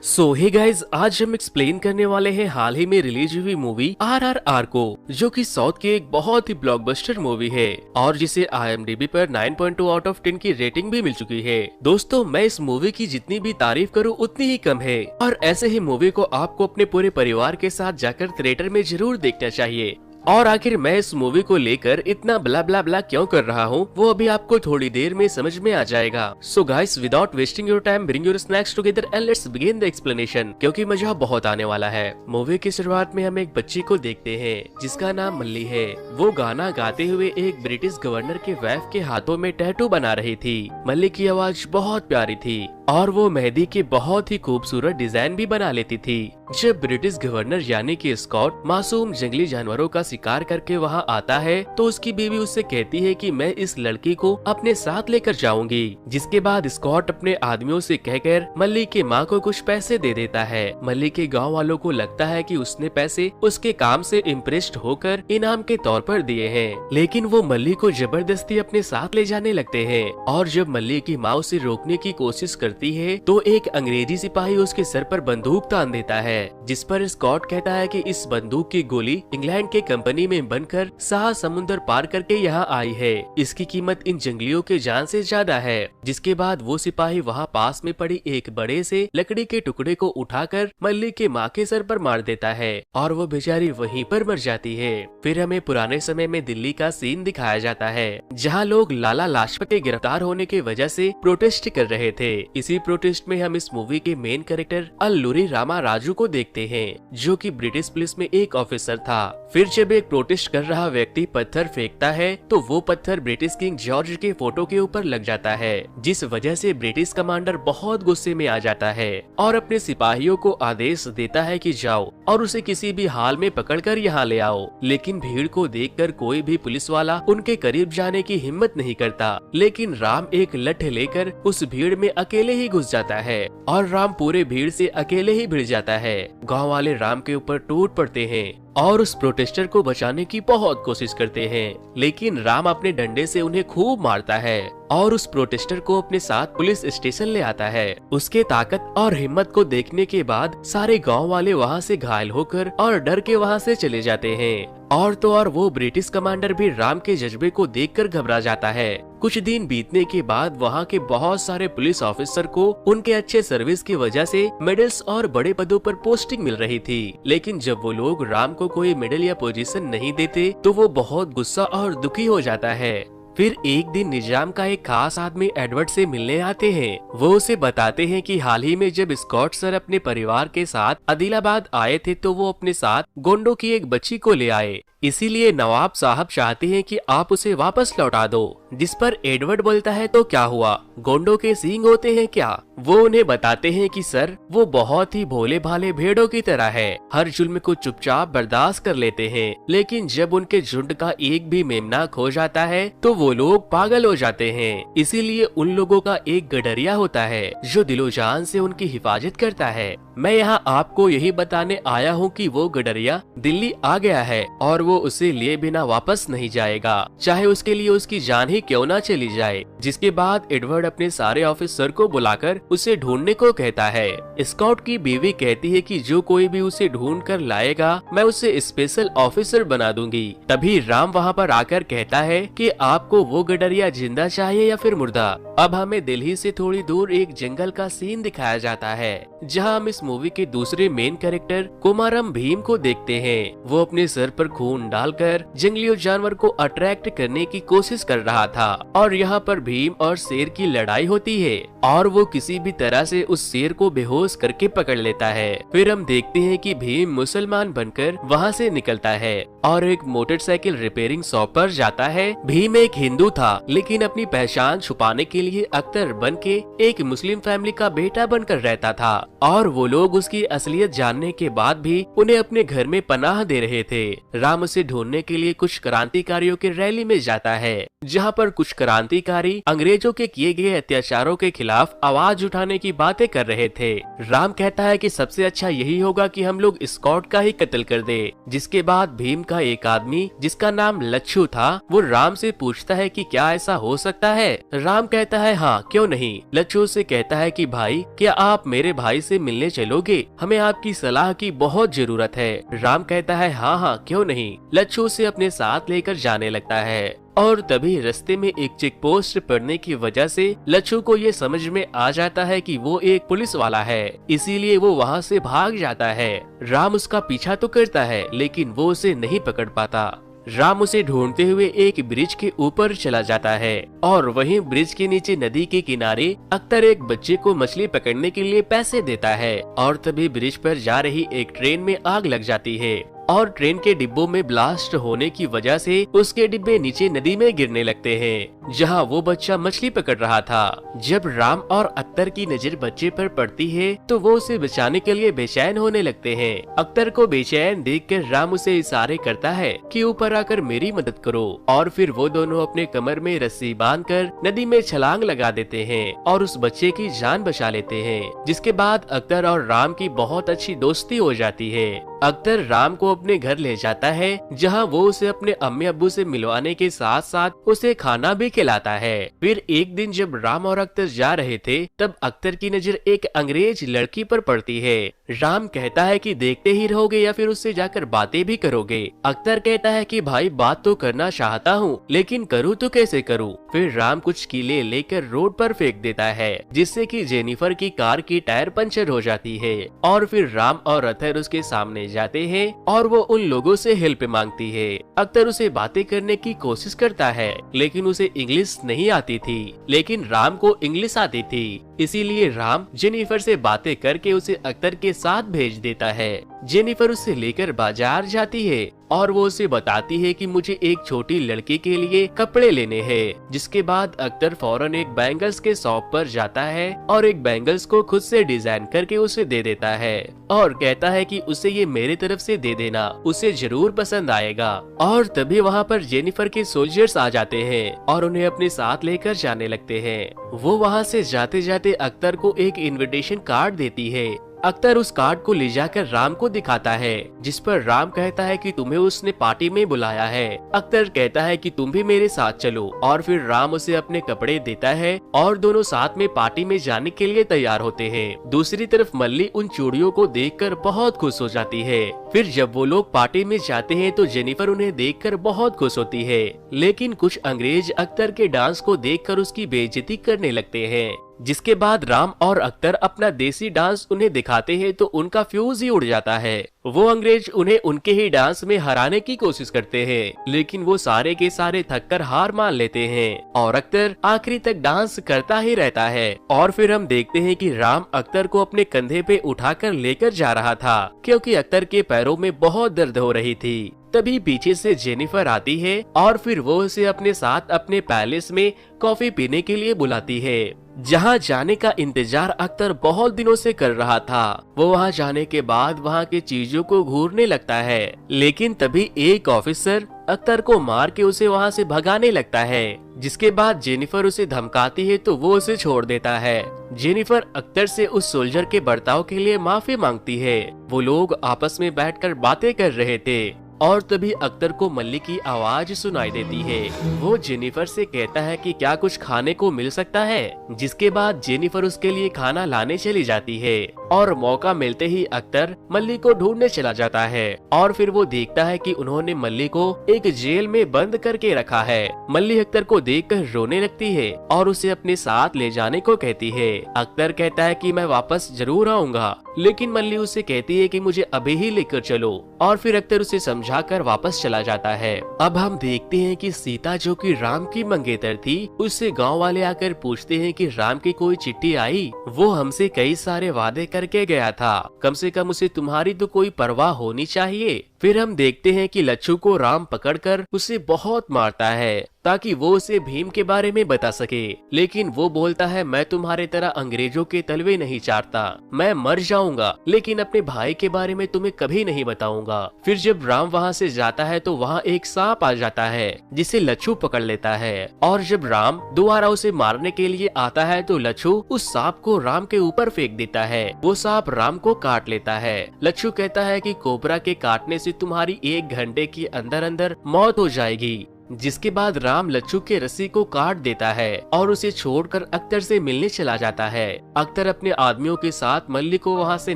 सो hey guys, आज हम explain करने वाले हैं हाल ही में रिलीज हुई मूवी RRR को, जो कि साउथ की एक बहुत ही ब्लॉकबस्टर मूवी है और जिसे IMDb पर 9.2 आउट ऑफ 10 की रेटिंग भी मिल चुकी है। दोस्तों, मैं इस मूवी की जितनी भी तारीफ करूं उतनी ही कम है और ऐसे ही मूवी को आपको अपने पूरे परिवार के साथ जाकर थिएटर में जरूर देखना चाहिए। और आखिर मैं इस मूवी को लेकर इतना ब्ला ब्ला ब्ला क्यों कर रहा हूँ वो अभी आपको थोड़ी देर में समझ में आ जाएगा। So guys, without wasting your time, bring your snacks together and let's begin the explanation, क्योंकि मजा बहुत आने वाला है। मूवी की शुरुआत में हम एक बच्ची को देखते हैं जिसका नाम मल्ली है। वो गाना गाते हुए एक ब्रिटिश गवर्नर के वाइफ के हाथों में टैटू बना रही थी। मल्ली की आवाज बहुत प्यारी थी और वो मेहंदी के बहुत ही खूबसूरत डिजाइन भी बना लेती थी। जब ब्रिटिश गवर्नर यानी कि स्कॉट मासूम जंगली जानवरों का शिकार करके वहाँ आता है तो उसकी बीवी उससे कहती है कि मैं इस लड़की को अपने साथ लेकर जाऊंगी। जिसके बाद स्कॉट अपने आदमियों से कहकर मल्ली के माँ को कुछ पैसे दे देता है। मल्ली के गांव वालों को लगता है कि उसने पैसे उसके काम से इम्प्रेस्ड होकर इनाम के तौर पर दिए हैं, लेकिन वो मल्ली को जबरदस्ती अपने साथ ले जाने लगते हैं। और जब मल्ली की माँ उसे रोकने की कोशिश करती है तो एक अंग्रेजी सिपाही उसके सर पर बंदूक तान देता है, जिस पर स्कॉट कहता है कि इस बंदूक की गोली इंग्लैंड के कंपनी में बनकर सात समुद्र पार करके यहाँ आई है। इसकी कीमत इन जंगलियों के जान से ज्यादा है। जिसके बाद वो सिपाही वहाँ पास में पड़ी एक बड़े से लकड़ी के टुकड़े को उठाकर मल्ली के माँ के सर पर मार देता है और वो बेचारी वहीं पर मर जाती है। फिर हमें पुराने समय में दिल्ली का सीन दिखाया जाता है, जहाँ लोग लाला लाजपत के गिरफ्तार होने की वजह से प्रोटेस्ट कर रहे थे। इसी प्रोटेस्ट में हम इस मूवी के मेन कैरेक्टर अल्लूरी रामा राजू को देखते हैं, जो कि ब्रिटिश पुलिस में एक ऑफिसर था। फिर जब एक प्रोटेस्ट कर रहा व्यक्ति पत्थर फेंकता है तो वो पत्थर ब्रिटिश किंग जॉर्ज के फोटो के ऊपर लग जाता है, जिस वजह से ब्रिटिश कमांडर बहुत गुस्से में आ जाता है और अपने सिपाहियों को आदेश देता है कि जाओ और उसे किसी भी हाल में पकड़कर यहाँ ले आओ। लेकिन भीड़ को देखकर कोई भी पुलिस वाला उनके करीब जाने की हिम्मत नहीं करता, लेकिन राम एक लठ लेकर उस भीड़ में अकेले ही घुस जाता है और राम पूरे भीड़ से अकेले ही भिड़ जाता है। गांव वाले राम के ऊपर टूट पड़ते हैं और उस प्रोटेस्टर को बचाने की बहुत कोशिश करते हैं, लेकिन राम अपने डंडे से उन्हें खूब मारता है और उस प्रोटेस्टर को अपने साथ पुलिस स्टेशन ले आता है। उसके ताकत और हिम्मत को देखने के बाद सारे गांव वाले वहां से घायल होकर और डर के वहां से चले जाते हैं। और तो और वो ब्रिटिश कमांडर भी राम के जज्बे को देखकर घबरा जाता है। कुछ दिन बीतने के बाद वहाँ के बहुत सारे पुलिस ऑफिसर को उनके अच्छे सर्विस की वजह से मेडल्स और बड़े पदों पर पोस्टिंग मिल रही थी, लेकिन जब वो लोग राम को कोई मेडल या पोजीशन नहीं देते तो वो बहुत गुस्सा और दुखी हो जाता है। फिर एक दिन निजाम का एक खास आदमी एडवर्ड से मिलने आते हैं। वो उसे बताते हैं कि हाल ही में जब स्कॉट सर अपने परिवार के साथ आदिलाबाद आए थे तो वो अपने साथ गोंडों की एक बच्ची को ले आए, इसीलिए नवाब साहब चाहते हैं कि आप उसे वापस लौटा दो। जिस पर एडवर्ड बोलता है तो क्या हुआ, गोंडों के सींग होते हैं क्या? वो उन्हें बताते हैं कि सर वो बहुत ही भोले भाले भेड़ों की तरह है, हर जुल्म को चुपचाप बर्दाश्त कर लेते हैं, लेकिन जब उनके झुंड का एक भी मेमना खो जाता है तो वो लोग पागल हो जाते हैं। इसीलिए उन लोगों का एक गडरिया होता है जो दिलो जान से उनकी हिफाजत करता है। मैं यहाँ आपको यही बताने आया हूँ कि वो गडरिया दिल्ली आ गया है और वो उसे लिए बिना वापस नहीं जाएगा, चाहे उसके लिए उसकी जान ही क्यों ना चली जाए। जिसके बाद एडवर्ड अपने सारे ऑफिसर को बुलाकर उसे ढूंढने को कहता है। स्कॉट की बीवी कहती है कि जो कोई भी उसे ढूंढ कर लाएगा मैं उसे स्पेशल ऑफिसर बना दूंगी। तभी राम वहाँ पर आकर कहता है कि आपको वो गडरिया जिंदा चाहिए या फिर मुर्दा। अब हमें दिल्ली से थोड़ी दूर एक जंगल का सीन दिखाया जाता है, जहाँ हम इस मूवी के दूसरे मेन कैरेक्टर कुमारम भीम को देखते हैं। वो अपने सर पर खून डालकर जंगली जानवर को अट्रैक्ट करने की कोशिश कर रहा था और यहाँ पर भीम और शेर की लड़ाई होती है और वो किसी भी तरह से उस शेर को बेहोश करके पकड़ लेता है। फिर हम देखते हैं कि भीम मुसलमान बनकर वहाँ से निकलता है और एक मोटरसाइकिल रिपेयरिंग शॉप पर जाता है। भीम एक हिंदू था, लेकिन अपनी पहचान छुपाने के लिए अख्तर बन के एक मुस्लिम फैमिली का बेटा बनकर रहता था और वो लोग उसकी असलियत जानने के बाद भी उन्हें अपने घर में पनाह दे रहे थे। राम उसे ढूंढने के लिए कुछ क्रांतिकारियों की रैली में जाता है, जहाँ पर कुछ क्रांतिकारी अंग्रेजों के किए गए अत्याचारों के खिलाफ आवाज उठाने की बातें कर रहे थे। राम कहता है कि सबसे अच्छा यही होगा कि हम लोग स्कॉट का ही कत्ल कर दे। जिसके बाद भीम का एक आदमी जिसका नाम लच्छू था वो राम से पूछता है कि क्या ऐसा हो सकता है। राम कहता है हाँ क्यों नहीं। लच्छू से कहता है कि भाई क्या आप मेरे भाई से मिलने चलोगे, हमें आपकी सलाह की बहुत जरूरत है। राम कहता है हाँ हाँ क्यों नहीं। लच्छू से अपने साथ लेकर जाने लगता है और तभी रास्ते में एक चेक पोस्ट पड़ने की वजह से लच्छू को ये समझ में आ जाता है कि वो एक पुलिस वाला है, इसीलिए वो वहाँ से भाग जाता है। राम उसका पीछा तो करता है लेकिन वो उसे नहीं पकड़ पाता। राम उसे ढूंढते हुए एक ब्रिज के ऊपर चला जाता है और वहीं ब्रिज के नीचे नदी के किनारे अख्तर एक बच्चे को मछली पकड़ने के लिए पैसे देता है और तभी ब्रिज पर जा रही एक ट्रेन में आग लग जाती है और ट्रेन के डिब्बों में ब्लास्ट होने की वजह से उसके डिब्बे नीचे नदी में गिरने लगते हैं जहां वो बच्चा मछली पकड़ रहा था। जब राम और अख्तर की नजर बच्चे पर पड़ती है तो वो उसे बचाने के लिए बेचैन होने लगते हैं। अख्तर को बेचैन देखकर राम उसे इशारे करता है कि ऊपर आकर मेरी मदद करो और फिर वो दोनों अपने कमर में रस्सी बांधकर नदी में छलांग लगा देते हैं और उस बच्चे की जान बचा लेते हैं। जिसके बाद अख्तर और राम की बहुत अच्छी दोस्ती हो जाती है। अख्तर राम को अपने घर ले जाता है जहां वो उसे अपने अम्मी अब्बू से मिलवाने के साथ साथ उसे खाना भी खिलाता है। फिर एक दिन जब राम और अख्तर जा रहे थे तब अख्तर की नजर एक अंग्रेज लड़की पर पड़ती है। राम कहता है कि देखते ही रहोगे या फिर उससे जाकर बातें भी करोगे। अख्तर कहता है कि भाई बात तो करना चाहता हूँ लेकिन करूँ तो कैसे करूँ। फिर राम कुछ कीले लेकर रोड पर फेंक देता है जिससे कि जेनिफर की कार की टायर पंचर हो जाती है और फिर राम और अख्तर उसके सामने जाते हैं और वो उन लोगों से हेल्प मांगती है। अख्तर उसे बातें करने की कोशिश करता है लेकिन उसे इंग्लिश नहीं आती थी, लेकिन राम को इंग्लिश आती थी, इसीलिए राम जेनिफर से बातें करके उसे अख्तर के साथ भेज देता है। जेनिफर उसे लेकर बाजार जाती है और वो उसे बताती है कि मुझे एक छोटी लड़की के लिए कपड़े लेने हैं। जिसके बाद अख्तर फौरन एक बैंगल्स के शॉप पर जाता है और एक बैंगल्स को खुद से डिजाइन करके उसे दे देता है और कहता है कि उसे ये मेरे तरफ से दे देना, उसे जरूर पसंद आएगा। और तभी वहाँ पर जेनिफर के सोल्जर्स आ जाते हैं और उन्हें अपने साथ लेकर जाने लगते हैं। वो वहाँ से जाते जाते अख्तर को एक इनविटेशन कार्ड देती है। अख्तर उस कार्ड को ले जाकर राम को दिखाता है जिस पर राम कहता है कि तुम्हें उसने पार्टी में बुलाया है। अख्तर कहता है कि तुम भी मेरे साथ चलो और फिर राम उसे अपने कपड़े देता है और दोनों साथ में पार्टी में जाने के लिए तैयार होते हैं। दूसरी तरफ मल्ली उन चूड़ियों को देखकर बहुत खुश हो जाती है। फिर जब वो लोग पार्टी में जाते हैं तो जेनिफर उन्हें देखकर बहुत खुश होती है, लेकिन कुछ अंग्रेज अख्तर के डांस को देखकर उसकी बेइज्जती करने लगते हैं। जिसके बाद राम और अख्तर अपना देसी डांस उन्हें दिखाते हैं तो उनका फ्यूज ही उड़ जाता है। वो अंग्रेज उन्हें उनके ही डांस में हराने की कोशिश करते हैं लेकिन वो सारे के सारे थककर हार मान लेते हैं और अख्तर आखिरी तक डांस करता ही रहता है। और फिर हम देखते हैं कि राम अख्तर को अपने कंधे पे उठाकर लेकर जा रहा था क्योंकि अख्तर के पैरों में बहुत दर्द हो रही थी। तभी पीछे से जेनिफर आती है और फिर वो उसे अपने साथ अपने पैलेस में कॉफी पीने के लिए बुलाती है जहाँ जाने का इंतजार अख्तर बहुत दिनों से कर रहा था। वो वहाँ जाने के बाद वहाँ की चीजों को घूरने लगता है लेकिन तभी एक ऑफिसर अख्तर को मार के उसे वहाँ से भगाने लगता है। जिसके बाद जेनिफर उसे धमकाती है तो वो उसे छोड़ देता है। जेनिफर अख्तर से उस सोल्जर के बर्ताव के लिए माफी मांगती है। वो लोग आपस में बैठकर बातें कर रहे थे और तभी अख्तर को मल्ली की आवाज सुनाई देती है। वो जेनिफर से कहता है कि क्या कुछ खाने को मिल सकता है। जिसके बाद जेनिफर उसके लिए खाना लाने चली जाती है और मौका मिलते ही अख्तर मल्ली को ढूंढने चला जाता है और फिर वो देखता है कि उन्होंने मल्ली को एक जेल में बंद करके रखा है। मल्ली अख्तर को देखकर रोने लगती है और उसे अपने साथ ले जाने को कहती है। अख्तर कहता है कि मैं वापस जरूर आऊंगा, लेकिन मल्ली उसे कहती है कि मुझे अभी ही लेकर चलो और फिर अख्तर उसे समझाकर वापस चला जाता है। अब हम देखते हैं कि सीता जो कि राम की मंगेतर थी उससे गांव वाले आकर पूछते हैं कि राम की कोई चिट्ठी आई। वो हमसे कई सारे वादे करके गया था, कम से कम उसे तुम्हारी तो कोई परवाह होनी चाहिए। फिर हम देखते हैं कि लच्छू को राम पकड़कर उसे बहुत मारता है ताकि वो उसे भीम के बारे में बता सके। लेकिन वो बोलता है, मैं तुम्हारे तरह अंग्रेजों के तलवे नहीं चाटता, मैं मर जाऊंगा लेकिन अपने भाई के बारे में तुम्हें कभी नहीं बताऊंगा। फिर जब राम वहाँ से जाता है तो वहाँ एक सांप आ जाता है जिसे लच्छू पकड़ लेता है, और जब राम दोबारा उसे मारने के लिए आता है तो लच्छू उस सांप को राम के ऊपर फेंक देता है। वो सांप राम को काट लेता है। लच्छू कहता है कि कोबरा के काटने से तुम्हारी 1 घंटे के अंदर अंदर मौत हो जाएगी। जिसके बाद राम लच्छू के रस्सी को काट देता है और उसे छोड़कर अख्तर से मिलने चला जाता है। अख्तर अपने आदमियों के साथ मल्ली को वहाँ से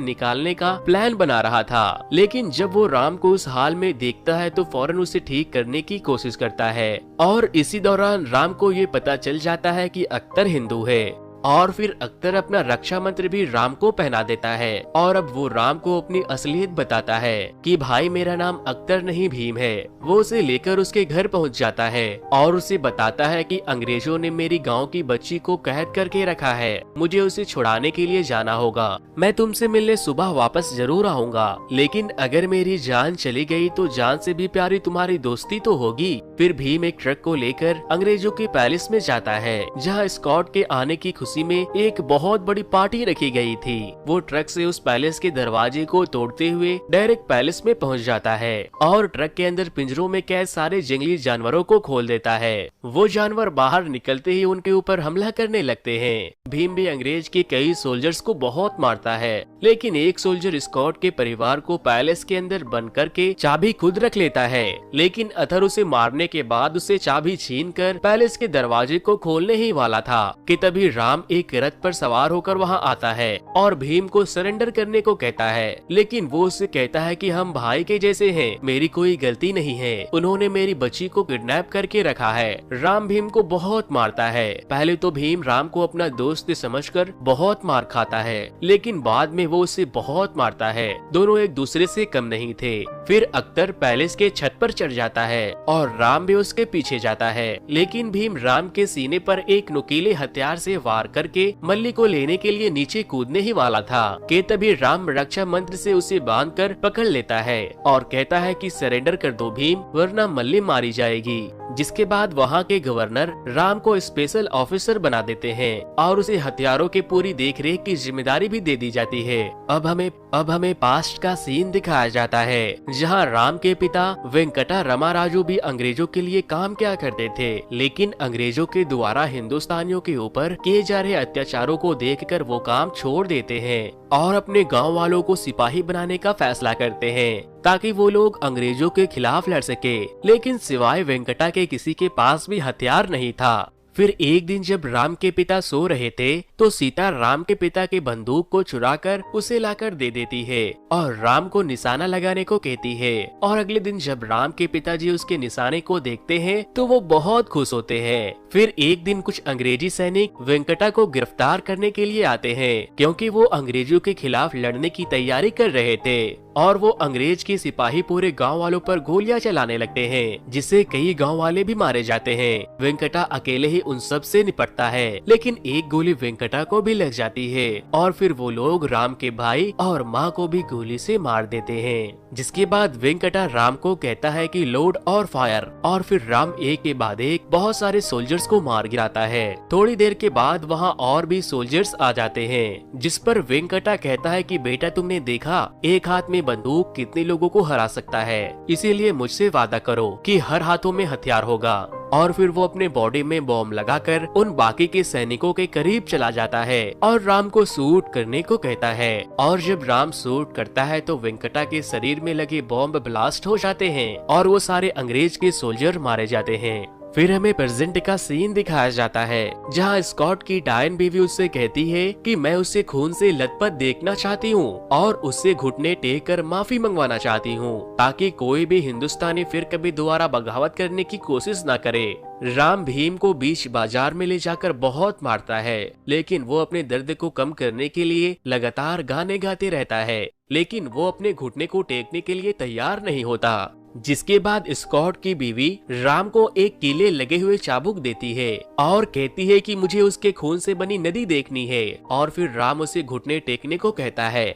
निकालने का प्लान बना रहा था, लेकिन जब वो राम को उस हाल में देखता है तो फौरन उसे ठीक करने की कोशिश करता है। और इसी दौरान राम को ये पता चल जाता है कि अख्तर हिंदू है, और फिर अख्तर अपना रक्षा मंत्र भी राम को पहना देता है। और अब वो राम को अपनी असलियत बताता है कि भाई मेरा नाम अख्तर नहीं भीम है। वो उसे लेकर उसके घर पहुंच जाता है और उसे बताता है कि अंग्रेजों ने मेरी गांव की बच्ची को कैद करके रखा है, मुझे उसे छुड़ाने के लिए जाना होगा। मैं तुमसे मिलने सुबह वापस जरूर आऊंगा, लेकिन अगर मेरी जान चली गई तो जान से भी प्यारी तुम्हारी दोस्ती तो होगी। फिर भीम एक ट्रक को लेकर अंग्रेजों के पैलेस में जाता है, जहाँ स्कॉट के आने की खुशी में एक बहुत बड़ी पार्टी रखी गई थी। वो ट्रक से उस पैलेस के दरवाजे को तोड़ते हुए डायरेक्ट पैलेस में पहुंच जाता है और ट्रक के अंदर पिंजरों में कैद सारे जंगली जानवरों को खोल देता है। वो जानवर बाहर निकलते ही उनके ऊपर हमला करने लगते हैं। भीम भी अंग्रेज के कई सोल्जर्स को बहुत मारता है, लेकिन एक सोल्जर स्कॉट के परिवार को पैलेस के अंदर बंद करके चाबी खुद रख लेता है। लेकिन अथर उसे मारने के बाद उसे चाबी छीनकर पैलेस के दरवाजे को खोलने ही वाला था कि तभी राम एक रथ पर सवार होकर वहां आता है और भीम को सरेंडर करने को कहता है। लेकिन वो उससे कहता है कि हम भाई के जैसे हैं, मेरी कोई गलती नहीं है, उन्होंने मेरी बच्ची को किडनैप करके रखा है। राम भीम को बहुत मारता है। पहले तो भीम राम को अपना दोस्त समझकर बहुत मार खाता है, लेकिन बाद में वो उसे बहुत मारता है। दोनों एक दूसरे से कम नहीं थे। फिर अख्तर पैलेस के छत पर चढ़ जाता है और राम भी उसके पीछे जाता है, लेकिन भीम राम के सीने पर एक नुकीले हथियार से वार करके मल्ली को लेने के लिए नीचे कूदने ही वाला था कि तभी राम रक्षा मंत्र से उसे बांधकर पकड़ लेता है और कहता है कि सरेंडर कर दो भीम, वरना मल्ली मारी जाएगी। जिसके बाद वहाँ के गवर्नर राम को स्पेशल ऑफिसर बना देते हैं और उसे हथियारों की पूरी देखरेख की जिम्मेदारी भी दे दी जाती है। अब हमें पास्ट का सीन दिखाया जाता है, जहाँ राम के पिता वेंकटा रमाराजू भी अंग्रेजों के लिए काम किया करते थे, लेकिन अंग्रेजों के द्वारा हिंदुस्तानियों के ऊपर किए जा रहे अत्याचारों को देखकर वो काम छोड़ देते हैं और अपने गांव वालों को सिपाही बनाने का फैसला करते हैं ताकि वो लोग अंग्रेजों के खिलाफ लड़ सके। लेकिन सिवाय वेंकटा के किसी के पास भी हथियार नहीं था। फिर एक दिन जब राम के पिता सो रहे थे तो सीता राम के पिता के बंदूक को चुराकर उसे लाकर दे देती है और राम को निशाना लगाने को कहती है। और अगले दिन जब राम के पिताजी उसके निशाने को देखते हैं तो वो बहुत खुश होते हैं। फिर एक दिन कुछ अंग्रेजी सैनिक वेंकटा को गिरफ्तार करने के लिए आते हैं, क्योंकि वो अंग्रेजों के खिलाफ लड़ने की तैयारी कर रहे थे और वो अंग्रेज के सिपाही पूरे गांव वालों पर गोलियां चलाने लगते हैं, जिससे कई गांव वाले भी मारे जाते हैं। वेंकटा अकेले ही उन सब से निपटता है, लेकिन एक गोली वेंकटा को भी लग जाती है और फिर वो लोग राम के भाई और माँ को भी गोली से मार देते हैं। जिसके बाद वेंकटा राम को कहता है कि लोड और फायर, और फिर राम एक के बाद एक बहुत सारे सोल्जर्स को मार गिराता है। थोड़ी देर के बाद वहाँ और भी सोल्जर्स आ जाते हैं, जिस पर वेंकटा कहता है कि बेटा तुमने देखा एक हाथ में बंदूक कितने लोगों को हरा सकता है, इसीलिए मुझसे वादा करो कि हर हाथों में हथियार होगा। और फिर वो अपने बॉडी में बॉम्ब लगाकर उन बाकी के सैनिकों के करीब चला जाता है और राम को शूट करने को कहता है। और जब राम शूट करता है तो वेंकटा के शरीर में लगे बॉम्ब ब्लास्ट हो जाते हैं और वो सारे अंग्रेज के सोल्जर मारे जाते हैं। फिर हमें प्रेजेंट का सीन दिखाया जाता है, जहां स्कॉट की डायन बीवी उससे कहती है कि मैं उसे खून से लथपथ देखना चाहती हूँ और उससे घुटने टेक कर माफी मंगवाना चाहती हूँ, ताकि कोई भी हिंदुस्तानी फिर कभी दोबारा बगावत करने की कोशिश न करे। राम भीम को बीच बाजार में ले जाकर बहुत मारता है, लेकिन वो अपने दर्द को कम करने के लिए लगातार गाने गाते रहता है, लेकिन वो अपने घुटने को टेकने के लिए तैयार नहीं होता। जिसके बाद स्कॉट की बीवी राम को एक कीले लगे हुए चाबुक देती है और कहती है कि मुझे उसके खून से बनी नदी देखनी है, और फिर राम उसे घुटने टेकने को कहता है।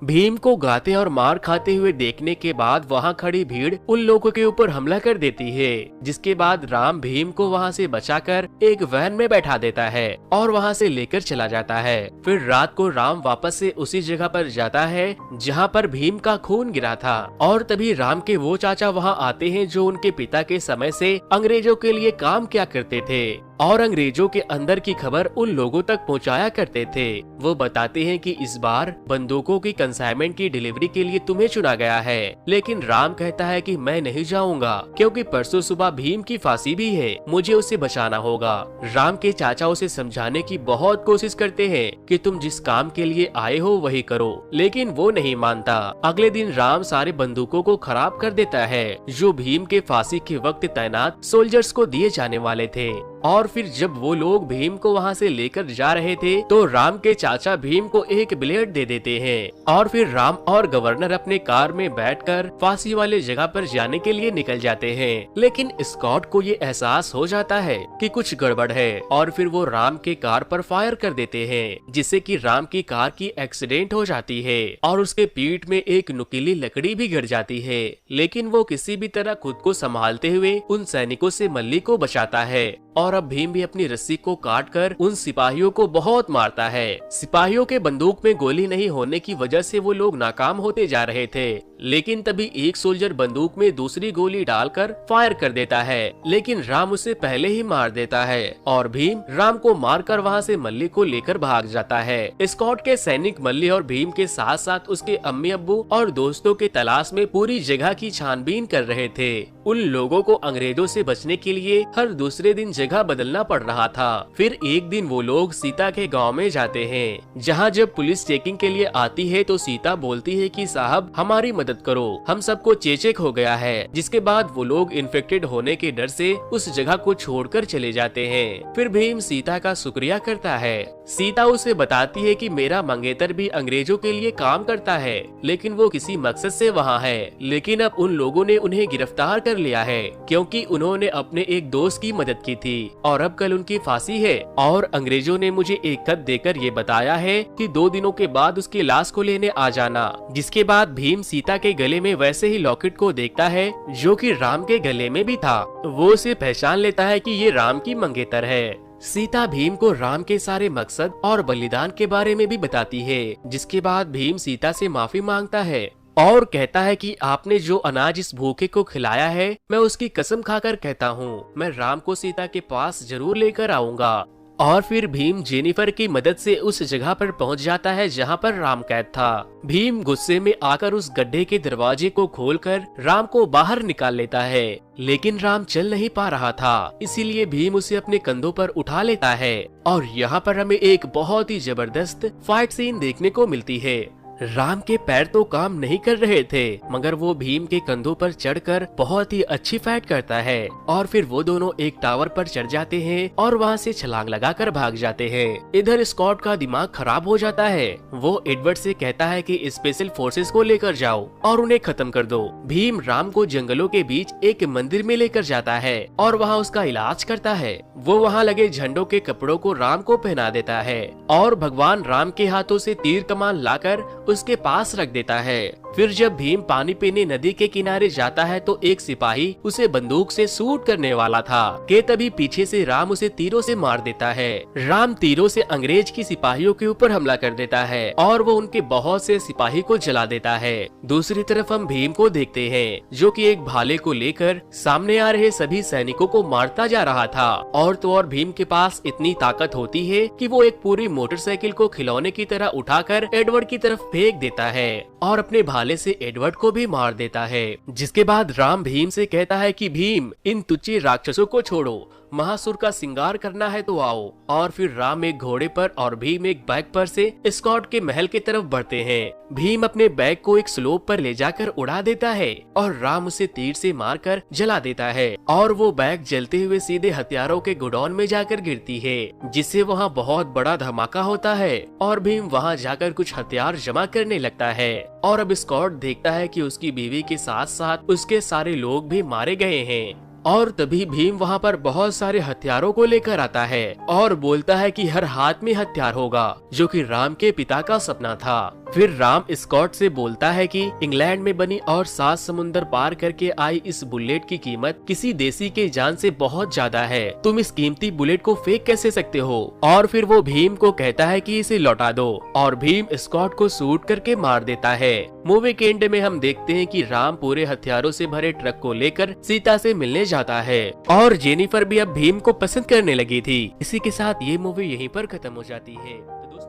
भीम को गाते और मार खाते हुए देखने के बाद वहाँ खड़ी भीड़ उन लोगों के ऊपर हमला कर देती है, जिसके बाद राम भीम को वहाँ से बचाकर एक वैन में बैठा देता है और वहाँ से लेकर चला जाता है। फिर रात को राम वापस से उसी जगह पर जाता है जहाँ पर भीम का खून गिरा था, और तभी राम के वो चाचा वहाँ आते हैं जो उनके पिता के समय से अंग्रेजों के लिए काम किया करते थे और अंग्रेजों के अंदर की खबर उन लोगों तक पहुंचाया करते थे। वो बताते हैं कि इस बार बंदूकों की कंसाइनमेंट की डिलीवरी के लिए तुम्हें चुना गया है, लेकिन राम कहता है कि मैं नहीं जाऊंगा क्योंकि परसों सुबह भीम की फांसी भी है, मुझे उसे बचाना होगा। राम के चाचा उसे समझाने की बहुत कोशिश करते हैं कि तुम जिस काम के लिए आए हो वही करो, लेकिन वो नहीं मानता। अगले दिन राम सारे बंदूकों को खराब कर देता है जो भीम के फांसी के वक्त तैनात सोल्जर्स को दिए जाने वाले थे। और फिर जब वो लोग भीम को वहाँ से लेकर जा रहे थे तो राम के चाचा भीम को एक ब्लेड दे देते हैं और फिर राम और गवर्नर अपने कार में बैठकर फांसी वाले जगह पर जाने के लिए निकल जाते हैं। लेकिन स्कॉट को ये एहसास हो जाता है कि कुछ गड़बड़ है और फिर वो राम के कार पर फायर कर देते हैं, जिससे कि राम की कार की एक्सीडेंट हो जाती है और उसके पीठ में एक नुकीली लकड़ी भी गिर जाती है। लेकिन वो किसी भी तरह खुद को संभालते हुए उन सैनिकों से मल्ली को बचाता है और अब भीम भी अपनी रस्सी को काटकर उन सिपाहियों को बहुत मारता है। सिपाहियों के बंदूक में गोली नहीं होने की वजह से वो लोग नाकाम होते जा रहे थे, लेकिन तभी एक सोल्जर बंदूक में दूसरी गोली डालकर फायर कर देता है, लेकिन राम उसे पहले ही मार देता है और भीम राम को मारकर वहाँ से मल्ली को लेकर भाग जाता है। स्कॉट के सैनिक मल्ली और भीम के साथ साथ उसके अम्मी अब्बू और दोस्तों के तलाश में पूरी जगह की छानबीन कर रहे थे। उन लोगों को अंग्रेजों से बचने के लिए हर दूसरे दिन जगह बदलना पड़ रहा था। फिर एक दिन वो लोग सीता के गांव में जाते हैं, जहां जब पुलिस चेकिंग के लिए आती है तो सीता बोलती है कि साहब हमारी मदद करो, हम सबको चेचक हो गया है। जिसके बाद वो लोग इन्फेक्टेड होने के डर से उस जगह को छोड़कर चले जाते हैं। फिर भीम सीता का शुक्रिया करता है। सीता उसे बताती है कि मेरा मंगेतर भी अंग्रेजों के लिए काम करता है, लेकिन वो किसी मकसद से वहाँ है, लेकिन अब उन लोगों ने उन्हें गिरफ्तार कर लिया है क्योंकि उन्होंने अपने एक दोस्त की मदद की थी और अब कल उनकी फांसी है। और अंग्रेजों ने मुझे एक खत देकर ये बताया है कि 2 दिनों के बाद उसकी लाश को लेने आ जाना। जिसके बाद भीम सीता के गले में वैसे ही लॉकेट को देखता है जो कि राम के गले में भी था। वो उसे पहचान लेता है कि ये राम की मंगेतर है। सीता भीम को राम के सारे मकसद और बलिदान के बारे में भी बताती है, जिसके बाद भीम सीता से माफी मांगता है और कहता है कि आपने जो अनाज इस भूखे को खिलाया है, मैं उसकी कसम खाकर कहता हूँ मैं राम को सीता के पास जरूर लेकर आऊंगा। और फिर भीम जेनिफर की मदद से उस जगह पर पहुंच जाता है जहां पर राम कैद था। भीम गुस्से में आकर उस गड्ढे के दरवाजे को खोलकर राम को बाहर निकाल लेता है, लेकिन राम चल नहीं पा रहा था, इसीलिए भीम उसे अपने कंधों पर उठा लेता है। और यहाँ पर हमें एक बहुत ही जबरदस्त फाइट सीन देखने को मिलती है। राम के पैर तो काम नहीं कर रहे थे, मगर वो भीम के कंधों पर चढ़कर बहुत ही अच्छी फाइट करता है और फिर वो दोनों एक टावर पर चढ़ जाते हैं और वहाँ से छलांग लगाकर भाग जाते हैं। इधर स्कॉट का दिमाग खराब हो जाता है। वो एडवर्ड से कहता है कि स्पेशल फोर्सेस को लेकर जाओ और उन्हें खत्म कर दो। भीम राम को जंगलों के बीच एक मंदिर में लेकर जाता है और वहाँ उसका इलाज करता है। वो वहाँ लगे झंडों के कपड़ों को राम को पहना देता है और भगवान राम के हाथों से तीर कमान लाकर उसके पास रख देता है। फिर जब भीम पानी पीने नदी के किनारे जाता है तो एक सिपाही उसे बंदूक से शूट करने वाला था कि तभी पीछे से राम उसे तीरों से मार देता है। राम तीरों से अंग्रेज की सिपाहियों के ऊपर हमला कर देता है और वो उनके बहुत से सिपाही को जला देता है। दूसरी तरफ हम भीम को देखते हैं जो कि एक भाले को लेकर सामने आ रहे सभी सैनिकों को मारता जा रहा था। और तो और भीम के पास इतनी ताकत होती है कि वो एक पूरी मोटरसाइकिल को खिलौने की तरह उठाकर एडवर्ड की तरफ फेंक देता है और अपने भाले से एडवर्ड को भी मार देता है। जिसके बाद राम भीम से कहता है कि भीम इन तुच्छ राक्षसों को छोड़ो, महासुर का श्रृंगार करना है तो आओ। और फिर राम एक घोड़े पर और भीम एक बैग पर से स्कॉट के महल की तरफ बढ़ते हैं। भीम अपने बैग को एक स्लोप पर ले जाकर उड़ा देता है और राम उसे तीर से मारकर जला देता है और वो बैग जलते हुए सीधे हथियारों के गोडाउन में जाकर गिरती है, जिससे वहाँ बहुत बड़ा धमाका होता है और भीम वहाँ जाकर कुछ हथियार जमा करने लगता है। और अब स्कॉट देखता है कि उसकी बीवी के साथ साथ उसके सारे लोग भी मारे गए हैं और तभी भीम वहाँ पर बहुत सारे हथियारों को लेकर आता है और बोलता है कि हर हाथ में हथियार होगा, जो कि राम के पिता का सपना था। फिर राम स्कॉट से बोलता है कि इंग्लैंड में बनी और 7 समुंदर पार करके आई इस बुलेट की कीमत किसी देसी के जान से बहुत ज्यादा है, तुम इस कीमती बुलेट को फेंक कैसे सकते हो। और फिर वो भीम को कहता है कि इसे लौटा दो और भीम स्कॉट को शूट करके मार देता है। मूवी के एंड में हम देखते हैं कि राम पूरे हथियारों से भरे ट्रक को लेकर सीता से मिलने जाता है और जेनिफर भी अब भीम को पसंद करने लगी थी। इसी के साथ ये मूवी यहीं पर खत्म हो जाती है। तो दोस्तों